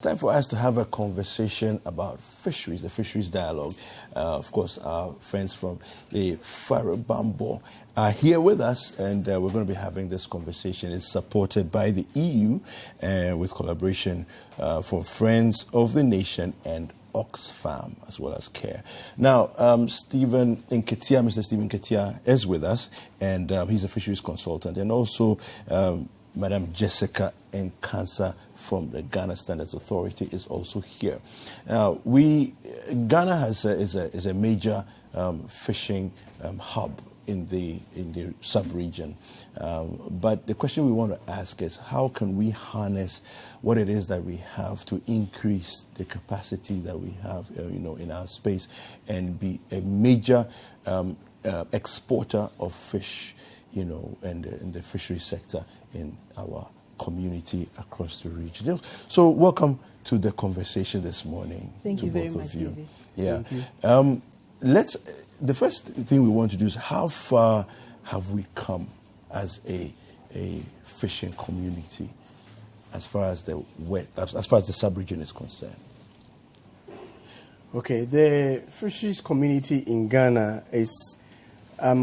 Time for us to have a conversation about fisheries, the fisheries dialogue. Of course, our friends from the Farabambo are here with us, and we're going to be having this conversation. It's supported by the EU with collaboration from Friends of the Nation and Oxfam, as well as CARE. Now, Stephen Nketiah, Mr. Stephen Nketiah is with us, and he's a fisheries consultant, and also Madam Jessica Nkansah from the Ghana Standards Authority is also here. Now, Ghana is a major fishing hub in the sub-region. But the question we want to ask is, how can we harness what it is that we have to increase the capacity that we have, in our space, and be a major exporter of fish, and in the fishery sector in our community across the region. So welcome to the conversation this morning. Thank you very much, David. Yeah. The first thing we want to do is, how far have we come as a fishing community as far as the sub-region is concerned? Okay, the fisheries community in Ghana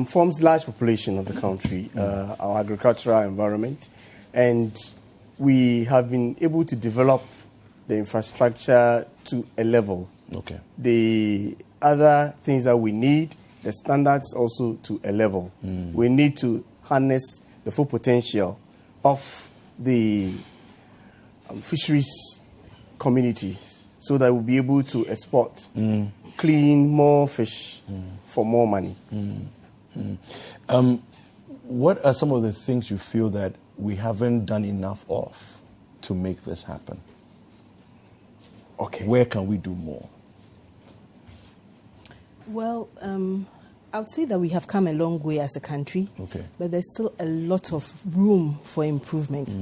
forms large population of the country, our agricultural environment, and we have been able to develop the infrastructure to a level. Okay. The other things that we need, the standards also to a level. We need to harness the full potential of the fisheries community so that we'll be able to export clean more fish for more money. What are some of the things you feel that we haven't done enough of to make this happen? Okay. Where can we do more? Well, I would say that we have come a long way as a country, but there's still a lot of room for improvement.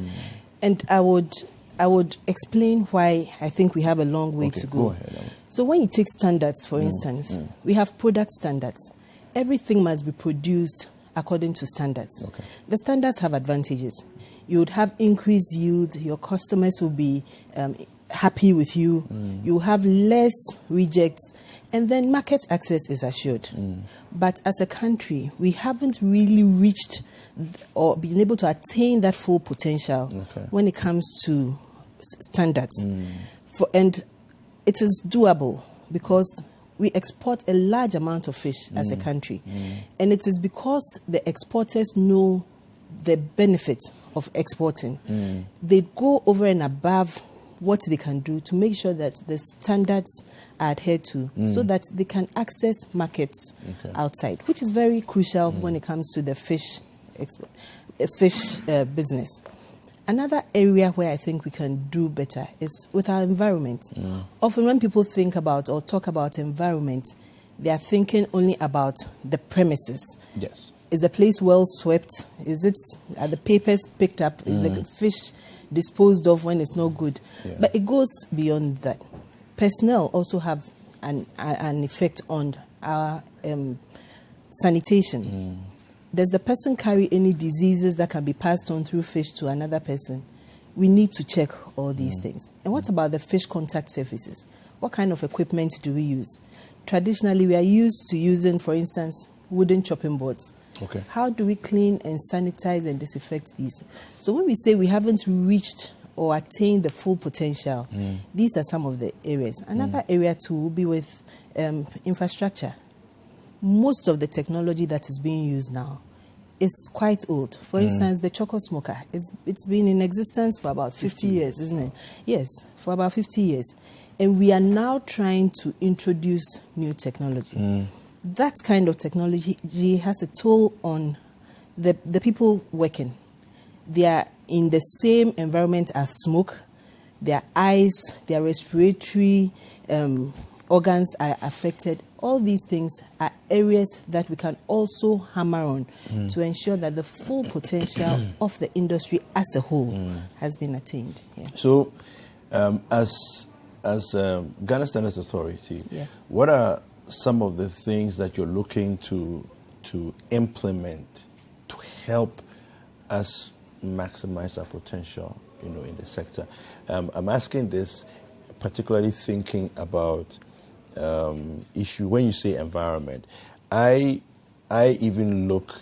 And I would explain why I think we have a long way to go. Go ahead. So when you take standards, for instance, we have product standards. Everything must be produced according to standards. Okay. The standards have advantages. You would have increased yield. Your customers will be happy with you. You have less rejects. And then market access is assured. But as a country, we haven't really reached or been able to attain that full potential when it comes to standards. And it is doable because we export a large amount of fish as a country. And it is because the exporters know the benefits of exporting. They go over and above what they can do to make sure that the standards are adhered to so that they can access markets outside, which is very crucial when it comes to the fish business. Another area where I think we can do better is with our environment. Often when people think about or talk about environment, they are thinking only about the premises. Yes. Is the place well swept? Are the papers picked up? Is the fish disposed of when it's not good? Yeah. But it goes beyond that. Personnel also have an effect on our sanitation. Does the person carry any diseases that can be passed on through fish to another person? We need to check all these things. And what about the fish contact surfaces? What kind of equipment do we use? Traditionally, we are used to using, for instance, wooden chopping boards. Okay. How do we clean and sanitize and disinfect these? So when we say we haven't reached or attained the full potential, these are some of the areas. Another area too will be with infrastructure. Most of the technology that is being used now is quite old. For instance, the choco smoker, it's been in existence for about 50 years, isn't it? Yes, for about 50 years. And we are now trying to introduce new technology. That kind of technology has a toll on the people working. They are in the same environment as smoke. Their eyes, their respiratory organs are affected. All these things are areas that we can also hammer on to ensure that the full potential of the industry as a whole has been attained. Yeah. So, as Ghana Standards Authority, what are some of the things that you're looking to implement to help us maximize our potential, in the sector? I'm asking this particularly thinking about issue when you say environment. I even look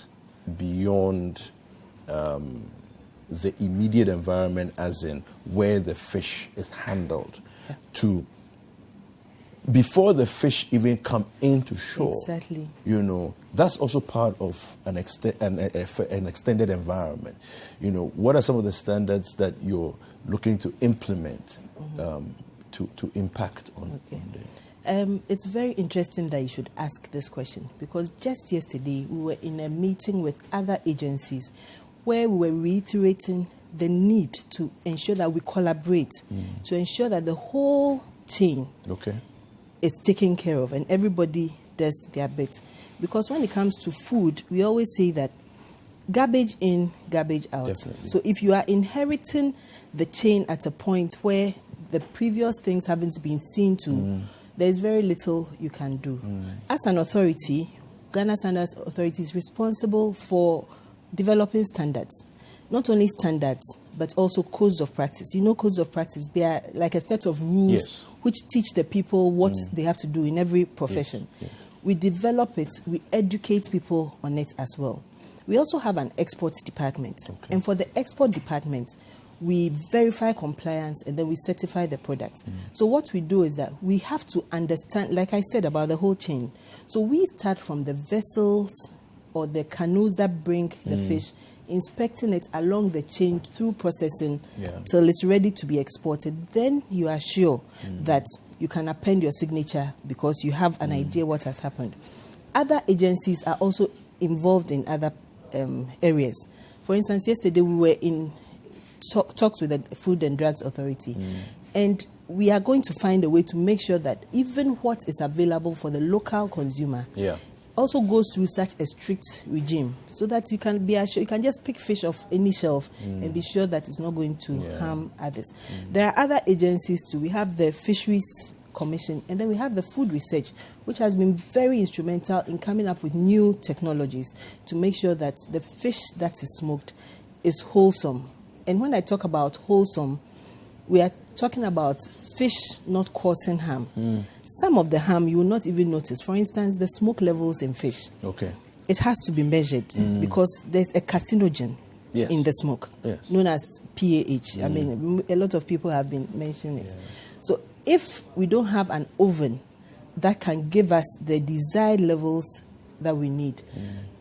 beyond the immediate environment, as in where the fish is handled, to before the fish even come into shore. Exactly. You know, that's also part of an extended environment. You know, what are some of the standards that you're looking to implement to impact on them? It's very interesting that you should ask this question, because just yesterday we were in a meeting with other agencies where we were reiterating the need to ensure that we collaborate, to ensure that the whole chain is taken care of and everybody does their bit. Because when it comes to food, we always say that garbage in, garbage out. Definitely. So if you are inheriting the chain at a point where the previous things haven't been seen to, there's very little you can do. As an authority, Ghana Standards Authority is responsible for developing standards. Not only standards, but also codes of practice. You know, codes of practice, they are like a set of rules which teach the people what they have to do in every profession. We develop it, we educate people on it as well. We also have an export department. And for the export department, we verify compliance and then we certify the product. So what we do is that we have to understand, like I said, about the whole chain. So we start from the vessels or the canoes that bring the fish, inspecting it along the chain through processing till it's ready to be exported. Then you are sure that you can append your signature because you have an idea what has happened. Other agencies are also involved in other areas. For instance, yesterday we were in talks with the Food and Drugs Authority, and we are going to find a way to make sure that even what is available for the local consumer also goes through such a strict regime, so that you can be assured, you can just pick fish off any shelf and be sure that it's not going to harm others. There are other agencies too. We have the Fisheries Commission, and then we have the Food Research, which has been very instrumental in coming up with new technologies to make sure that the fish that is smoked is wholesome. And when I talk about wholesome, we are talking about fish not causing harm. Some of the harm you will not even notice. For instance, the smoke levels in fish. It has to be measured because there's a carcinogen in the smoke, known as PAH. I mean, a lot of people have been mentioning it. So if we don't have an oven that can give us the desired levels that we need,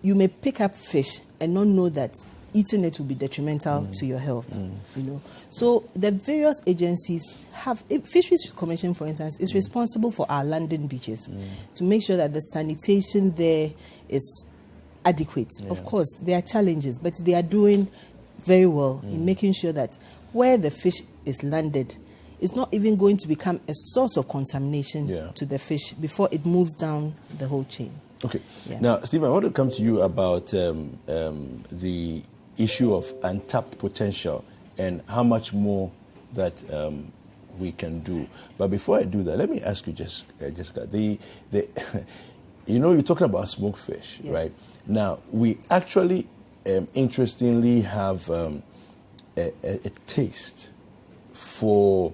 you may pick up fish and not know that eating it will be detrimental to your health. You know, so the various agencies have. Fisheries Commission, for instance, is responsible for our landing beaches to make sure that the sanitation there is adequate. Of course, there are challenges, but they are doing very well in making sure that where the fish is landed, it's not even going to become a source of contamination to the fish before it moves down the whole chain. Now, Stephen, I want to come to you about the issue of untapped potential and how much more that we can do. But before I do that, let me ask you, Jessica, you know, you're talking about smoked fish, right? Now, we actually, interestingly, have a taste for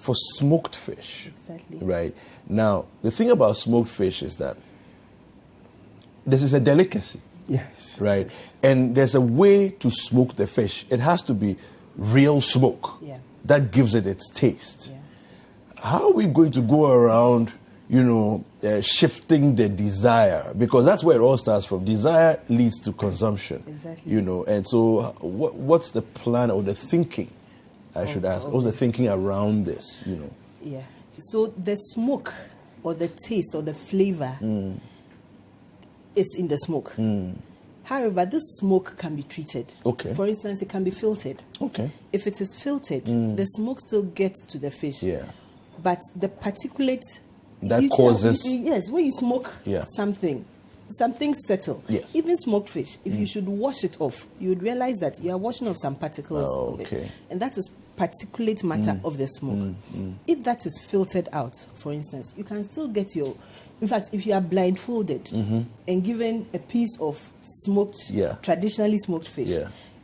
smoked fish. Right? Now, the thing about smoked fish is that this is a delicacy. Right? And there's a way to smoke the fish. It has to be real smoke. That gives it its taste. How are we going to go around, you know, shifting the desire? Because that's where it all starts from. Desire leads to consumption. You know, and so what's the plan or the thinking, I should ask? What's the thinking around this, you know? So the smoke or the taste or the flavor is in the smoke. However, this smoke can be treated. For instance, it can be filtered. If it is filtered, the smoke still gets to the fish. But the particulate that causes... when you smoke something settle. Even smoked fish, if you should wash it off, you would realize that you are washing off some particles of it. And that is particulate matter of the smoke. If that is filtered out, for instance, you can still get your... In fact, if you are blindfolded and given a piece of smoked, traditionally smoked fish,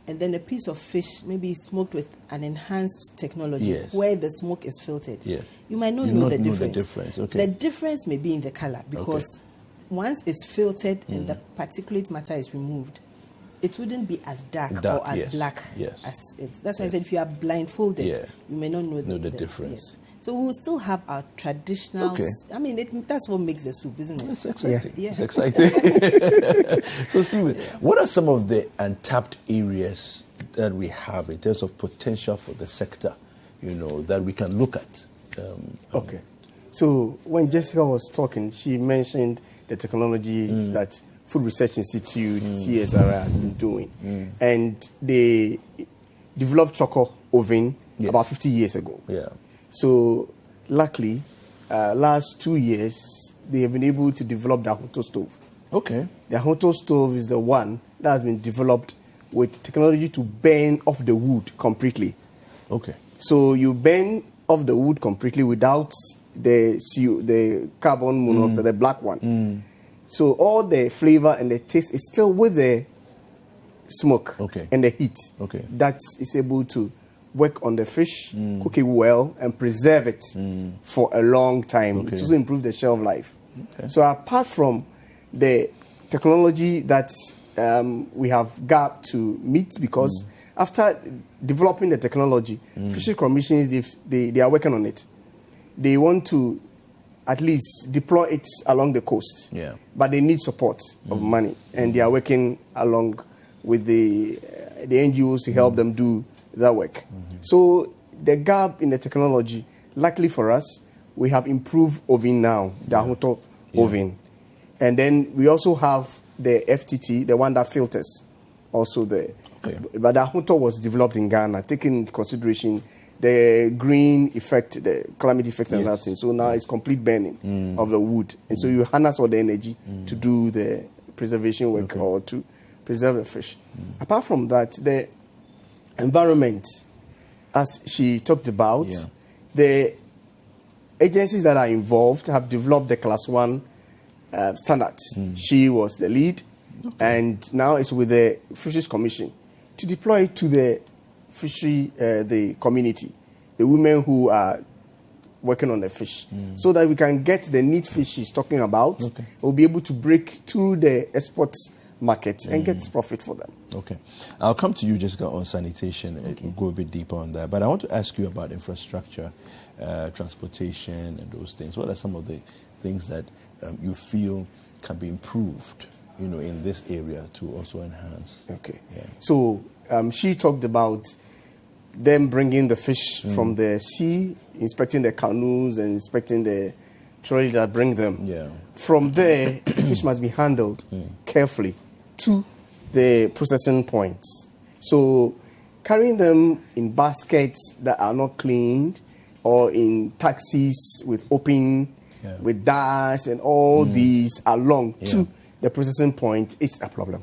and then a piece of fish maybe smoked with an enhanced technology, Yes. where the smoke is filtered, Yes. you might not You know not the know the difference. difference, okay. The difference may be in the color, because once it's filtered and the particulate matter is removed, it wouldn't be as dark or as yes, black yes. as it. That's why I said if you are blindfolded, Yeah. you may not know the difference. Yes. So we will still have our traditional. Okay. I mean, that's what makes the soup, isn't it? It's exciting. Yeah. It's exciting. So, Stephen, what are some of the untapped areas that we have in terms of potential for the sector, that we can look at? Okay. So when Jessica was talking, she mentioned the technologies that Food Research Institute, CSR, has been doing. And they developed charcoal oven about 50 years ago. Yeah. So luckily, last 2 years, they have been able to develop the Ahunto stove. Okay. The Ahunto stove is the one that has been developed with technology to burn off the wood completely. Okay. So you burn off the wood completely without the carbon monoxide, the black one. So all the flavor and the taste is still with the smoke and the heat. Okay. That is able to work on the fish, cook it well, and preserve it for a long time. Okay. It also improve the shelf life. Okay. So apart from the technology that we have got to meet, because after developing the technology, fishery commissions, they are working on it. They want to at least deploy it along the coast. Yeah. But they need support of money, and they are working along with the NGOs to help them do that work. So the gap in the technology, luckily for us, we have improved oven now, the Ahunto oven. And then we also have the FTT, the one that filters, also there. Okay. But the Ahunto was developed in Ghana, taking into consideration the green effect, the climate effect and that thing. So now it's complete burning of the wood. And so you harness all the energy to do the preservation work or to preserve the fish. Apart from that, the environment, as she talked about, the agencies that are involved have developed the class 1 standards. She was the lead, and now it's with the Fisheries Commission to deploy it to the fishery, the community, the women who are working on the fish, so that we can get the neat fish she's talking about. We'll be able to break through the export market and get profit for them. Okay. I'll come to you, Jessica, on sanitation and we'll go a bit deeper on that. But I want to ask you about infrastructure, transportation and those things. What are some of the things that you feel can be improved, in this area to also enhance? Okay. Yeah. So she talked about them bringing the fish from the sea, inspecting the canoes and inspecting the trolleys that bring them. Yeah. From there, the fish must be handled carefully to the processing points. So carrying them in baskets that are not cleaned, or in taxis with open, with dust and all these along to the processing point, it's a problem.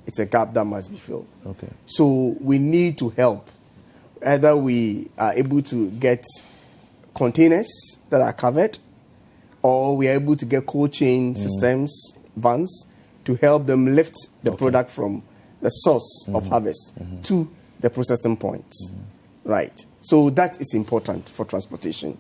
It's a gap that must be filled. Okay. So we need to help. Either we are able to get containers that are covered, or we are able to get cold chain systems, vans, to help them lift the product from the source of harvest to the processing points. Right. So that is important for transportation.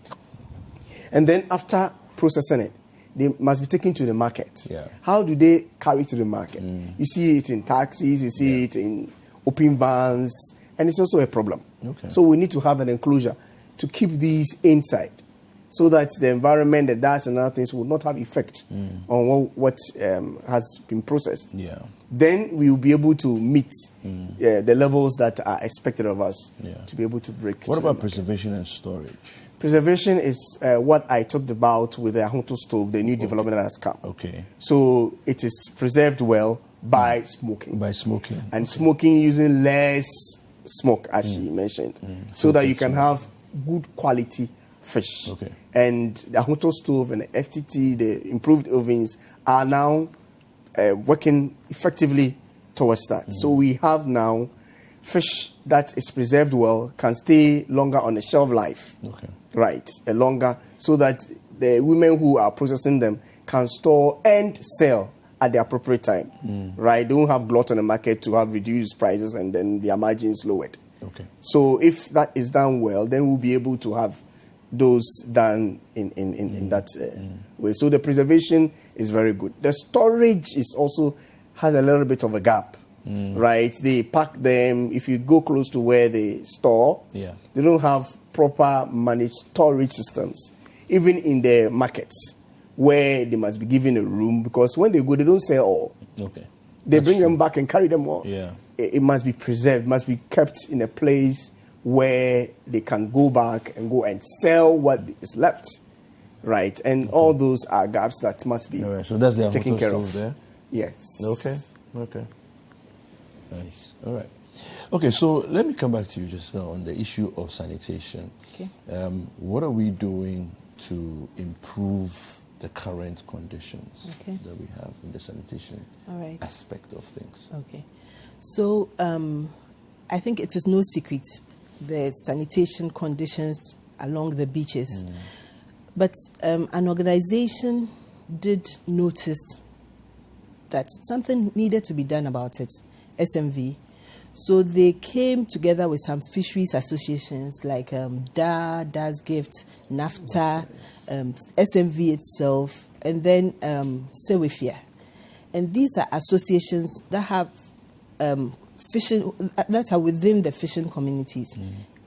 And then after processing it, they must be taken to the market. Yeah. How do they carry to the market? You see it in taxis, you see it in open vans, and it's also a problem. Okay. So we need to have an enclosure to keep these inside, so that the environment, the dust and other things will not have effect on what has been processed. Yeah. Then we will be able to meet the levels that are expected of us to be able to break. What about preservation and storage? Preservation is what I talked about with the Ahunto stove, the new development that has come. Okay. So it is preserved well by smoking. By smoking. And smoking using less smoke, as she mentioned, so that you can have good quality fish. Okay. And the Ahunto stove and the FTT, the improved ovens, are now working effectively towards that. So we have now fish that is preserved well, can stay longer on the shelf life. Okay. Right, longer, so that the women who are processing them can store and sell at the appropriate time, right? They won't have glut on the market to have reduced prices and then their margins lowered. Okay. So if that is done well, then we'll be able to have those done in that way. So the preservation is very good. The storage is also has a little bit of a gap, right? They pack them. If you go close to where they store, they don't have proper managed storage systems, even in the markets where they must be given a room, because when they go, they don't sell all. Okay. They bring them back and carry them all. Yeah. It must be preserved, must be kept in a place where they can go back and go and sell what is left, right? And all those are gaps that must be so that's the taken care of. There? Yes. Okay. Nice. All right. Okay, so let me come back to you just now on the issue of sanitation. Okay. What are we doing to improve the current conditions that we have in the sanitation aspect of things? Okay. So I think it is no secret the sanitation conditions along the beaches. But an organization did notice that something needed to be done about it, SMV. So they came together with some fisheries associations like DA's Gift, NAFTA, SMV itself, and then Sewifia. And these are associations that have fishing, that are within the fishing communities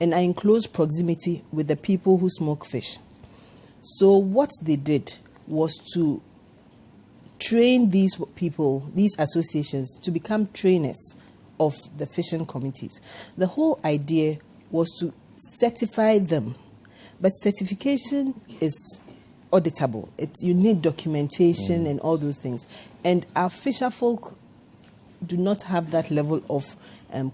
and are in close proximity with the people who smoke fish. So what they did was to train these people, these associations, to become trainers of the fishing communities. The whole idea was to certify them, but certification is auditable. You need documentation and all those things. And our fisher folk do not have that level of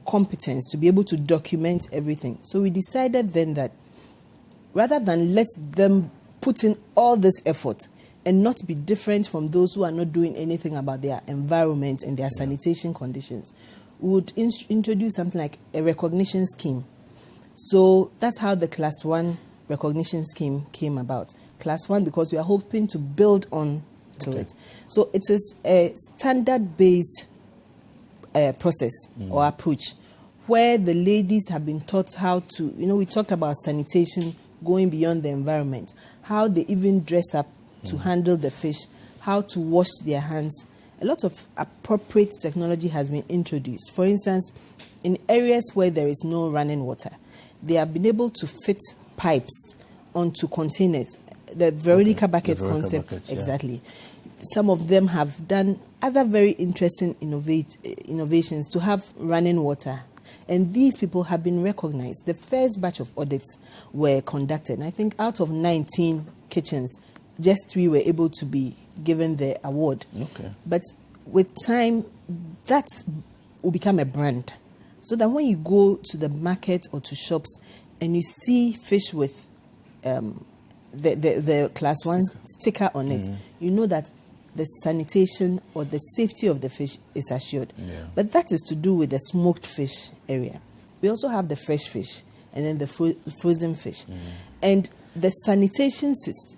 competence to be able to document everything. So we decided then that rather than let them put in all this effort and not be different from those who are not doing anything about their environment and their sanitation conditions, we would introduce something like a recognition scheme. So that's how the Class 1 recognition scheme came about. Class 1 because we are hoping to build on to it. So it is a standard-based process or approach where the ladies have been taught how to, we talked about sanitation going beyond the environment, how they even dress up to handle the fish, how to wash their hands. A lot of appropriate technology has been introduced. For instance, in areas where there is no running water, they have been able to fit pipes onto containers. The Veronica bucket concept, buckets, exactly. Some of them have done other very interesting innovations to have running water. And these people have been recognized. The first batch of audits were conducted. I think out of 19 kitchens, just 3 were able to be given the award. But with time, that will become a brand. So that when you go to the market or to shops and you see fish with the Class 1 sticker on it, you know that the sanitation or the safety of the fish is assured. But that is to do with the smoked fish area. We also have the fresh fish and then the frozen fish. And the sanitation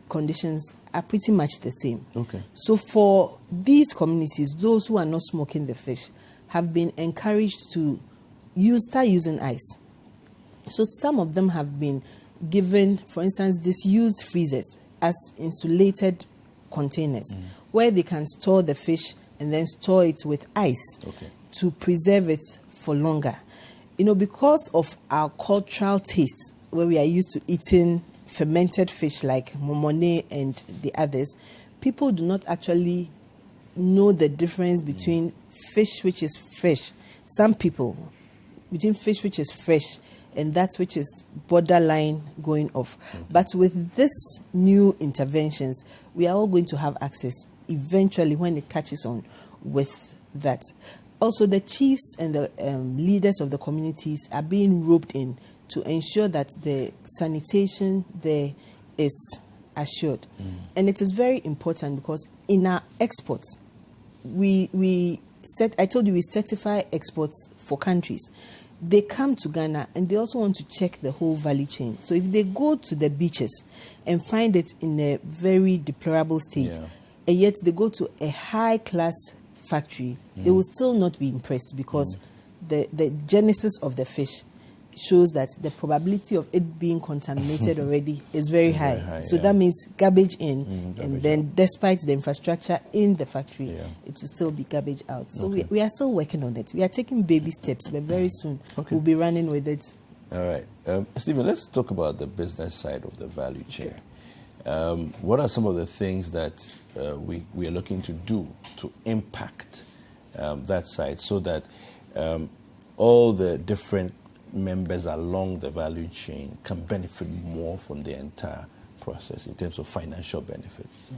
conditions are pretty much the same. So for these communities, those who are not smoking the fish have been encouraged to start using ice. So some of them have been given, for instance, disused freezers as insulated containers where they can store the fish and then store it with ice to preserve it for longer. Because of our cultural taste, where we are used to eating fermented fish like momone and the others, people do not actually know the difference between fish which is fresh. Some people, between fish which is fresh and that which is borderline going off. But with this new interventions, we are all going to have access eventually when it catches on with that. Also, the chiefs and the leaders of the communities are being roped in to ensure that the sanitation there is assured. And it is very important because in our exports, I told you we certify exports for countries. They come to Ghana and they also want to check the whole value chain. So if they go to the beaches and find it in a very deplorable state, and yet they go to a high-class factory, they will still not be impressed because the genesis of the fish shows that the probability of it being contaminated already is very high. So that means garbage in, and then despite the infrastructure in the factory, it will still be garbage out. So we are still working on it. We are taking baby steps, but very soon we'll be running with it. All right. Stephen, let's talk about the business side of the value chain. What are some of the things that we are looking to do to impact that side so that all the different members along the value chain can benefit more from the entire process in terms of financial benefits?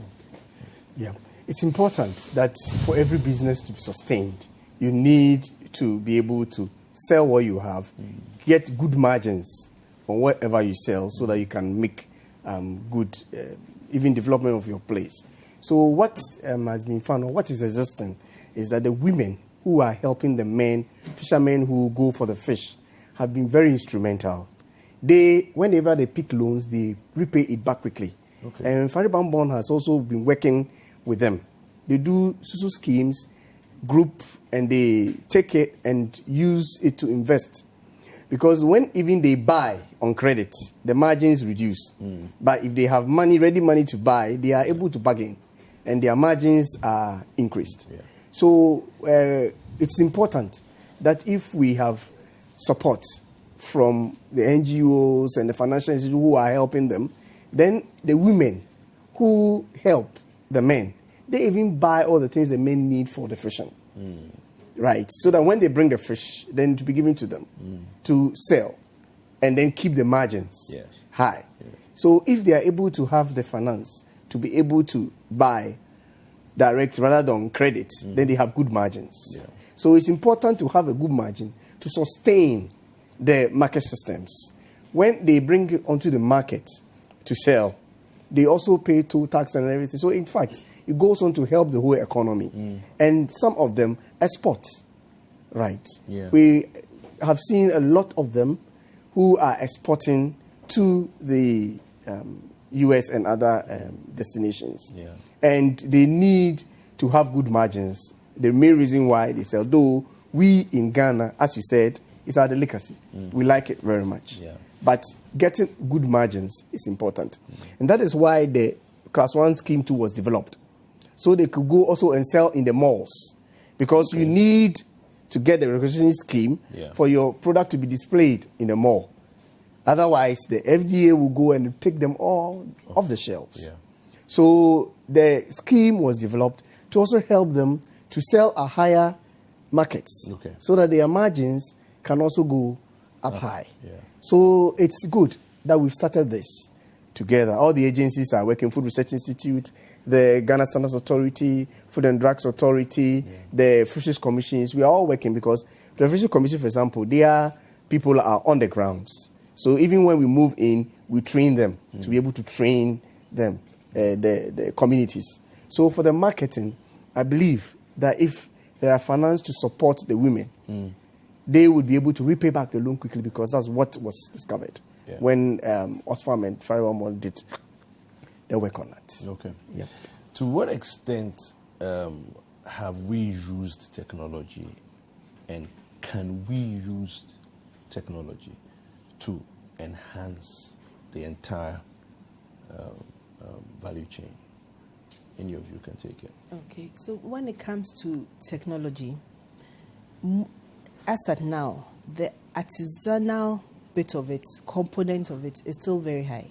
Yeah, it's important that for every business to be sustained, you need to be able to sell what you have, get good margins on whatever you sell so that you can make good, even development of your place. So what has been found, or what is existing, is that the women who are helping the men, fishermen who go for the fish, have been very instrumental. Whenever they pick loans, they repay it back quickly. And Faribambon has also been working with them. They do susu schemes, group, and they take it and use it to invest. Because when even they buy on credit, the margins reduce. But if they have ready money to buy, they are able to bargain, and their margins are increased. So it's important that if we have support from the NGOs and the financial institutions who are helping them, then the women who help the men, they even buy all the things the men need for the fishing. Right? So that when they bring the fish, then to be given to them to sell and then keep the margins high. So if they are able to have the finance to be able to buy direct rather than credit, then they have good margins. So it's important to have a good margin to sustain the market systems. When they bring it onto the market to sell, they also pay toll tax and everything. So in fact, it goes on to help the whole economy. And some of them export, right? We have seen a lot of them who are exporting to the US and other destinations. And they need to have good margins. The main reason why they sell, though we in Ghana, as you said, it's our delicacy. We like it very much. But getting good margins is important. And that is why the Class 1 Scheme 2 was developed. So they could go also and sell in the malls. Because you need to get the recognition scheme for your product to be displayed in the mall. Otherwise, the FDA will go and take them all off the shelves. So the scheme was developed to also help them to sell at higher markets so that their margins can also go up high. So it's good that we've started this together. All the agencies are working, Food Research Institute, the Ghana Standards Authority, Food and Drugs Authority, the Fisheries Commissions. We are all working because the Fisheries Commission, for example, their people are on the grounds. So even when we move in, we train them to be able to train them, the communities. So for the marketing, I believe that if there are finance to support the women, they would be able to repay back the loan quickly because that's what was discovered when Oxfam and Faribambon did their work on that. To what extent have we used technology, and can we use technology to enhance the entire value chain? Any of you can take it. Okay, so when it comes to technology, as at now, the artisanal bit of it, component of it, is still very high.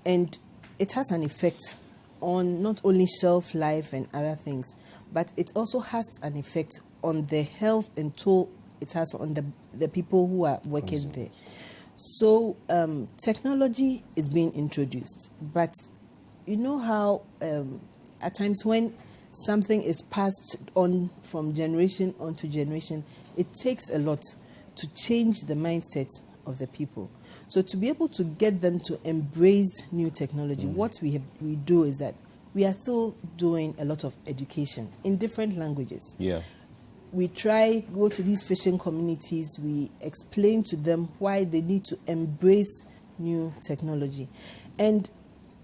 And it has an effect on not only shelf life and other things, but it also has an effect on the health and toll it has on the people who are working there. So technology is being introduced, but you know how at times when something is passed on from generation onto generation, it takes a lot to change the mindset of the people. So to be able to get them to embrace new technology, what we do is that we are still doing a lot of education in different languages. We go to these fishing communities, we explain to them why they need to embrace new technology. And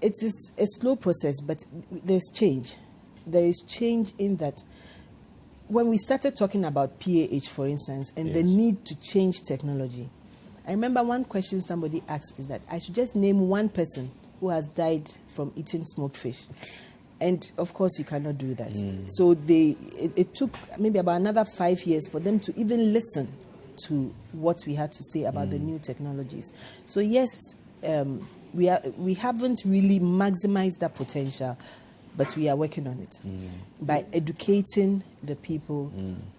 it is a slow process, but there's change. There is change in that when we started talking about PAH, for instance, and the need to change technology, I remember one question somebody asked is that I should just name one person who has died from eating smoked fish. And, of course, you cannot do that. So it took maybe about another 5 years for them to even listen to what we had to say about the new technologies. So, yes, we haven't really maximized that potential, but we are working on it by educating the people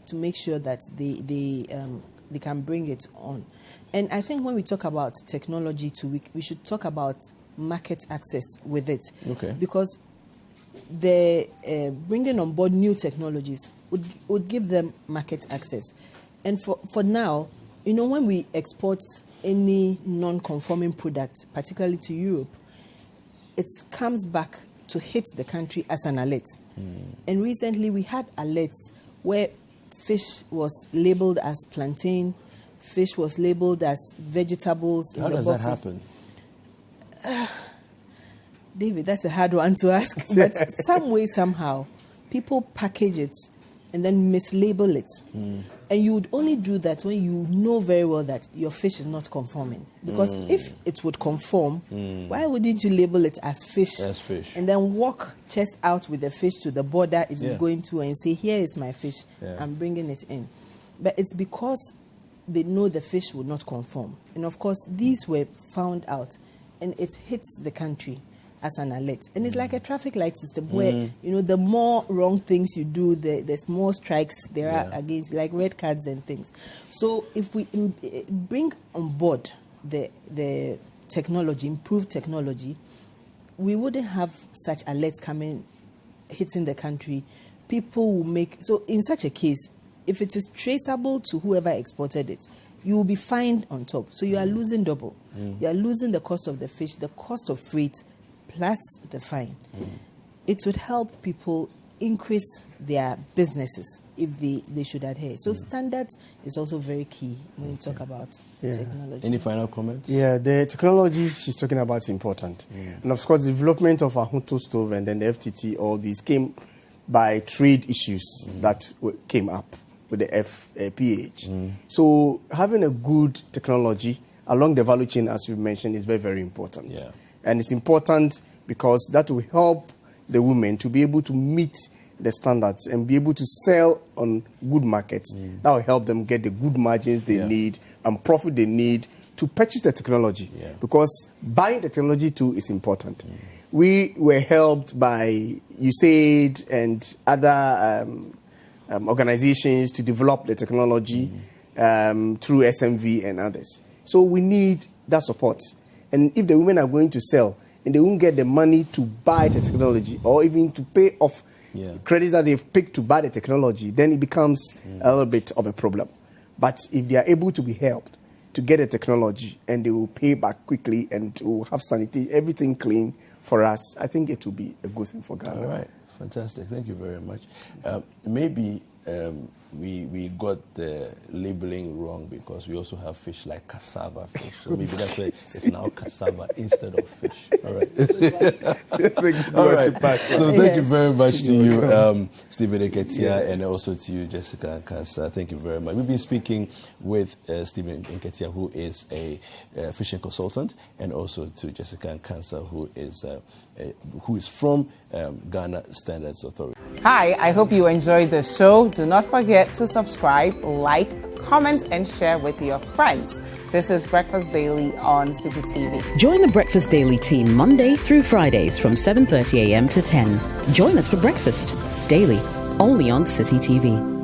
to make sure that they can bring it on. And I think when we talk about technology too, we should talk about market access with it. Okay. Because the bringing on board new technologies would give them market access. And for now, when we export any non-conforming product, particularly to Europe, it comes back to hit the country as an alert. And recently we had alerts where fish was labeled as plantain, fish was labeled as vegetables. How does that happen? David, that's a hard one to ask. But some way, somehow, people package it and then mislabel it. And you would only do that when you know very well that your fish is not conforming. Because if it would conform, why wouldn't you label it as fish? As fish. And then walk chest out with the fish to the border it is going to and say, here is my fish, I'm bringing it in. But it's because they know the fish will not conform. And of course, these were found out and it hits the country as an alert. And it's like a traffic light system where, the more wrong things you do, there's more strikes there are against, like red cards and things. So if we bring on board the technology, improved technology, we wouldn't have such alerts hitting the country. People will make... So in such a case, if it is traceable to whoever exported it, you will be fined on top. So you are losing double. You are losing the cost of the fish, the cost of freight, plus the fine. It would help people increase their businesses if they should adhere. So standards is also very key when you talk about technology. Any final comments? Yeah, the technology she's talking about is important. And of course, the development of Ahunto stove and then the FTT, all these came by trade issues that came up with the PH. So having a good technology along the value chain, as you mentioned, is very, very important. Yeah. And it's important because that will help the women to be able to meet the standards and be able to sell on good markets. That will help them get the good margins they need and profit they need to purchase the technology. Because buying the technology too is important. We were helped by USAID and other organizations to develop the technology through SMV and others. So we need that support. And if the women are going to sell and they won't get the money to buy the technology or even to pay off credits that they've picked to buy the technology, then it becomes a little bit of a problem. But if they are able to be helped to get the technology and they will pay back quickly and will have sanity, everything clean for us, I think it will be a good thing for Ghana. All right. Fantastic. Thank you very much. Maybe we got the labeling wrong because we also have fish like cassava fish. So maybe that's why it's now cassava instead of fish. All right. All right. So thank you very much to you, Stephen Nketiah, and also to you, Jessica Nkansah. Thank you very much. We've been speaking with Stephen Nketiah, who is a fishing consultant, and also to Jessica Nkansah, who is from Ghana Standards Authority. Hi, I hope you enjoyed the show. Do not forget to subscribe, like, comment, and share with your friends. This is Breakfast Daily on Citi TV. Join the Breakfast Daily team Monday through Fridays from 7:30 a.m. to 10. Join us for breakfast daily, only on Citi TV.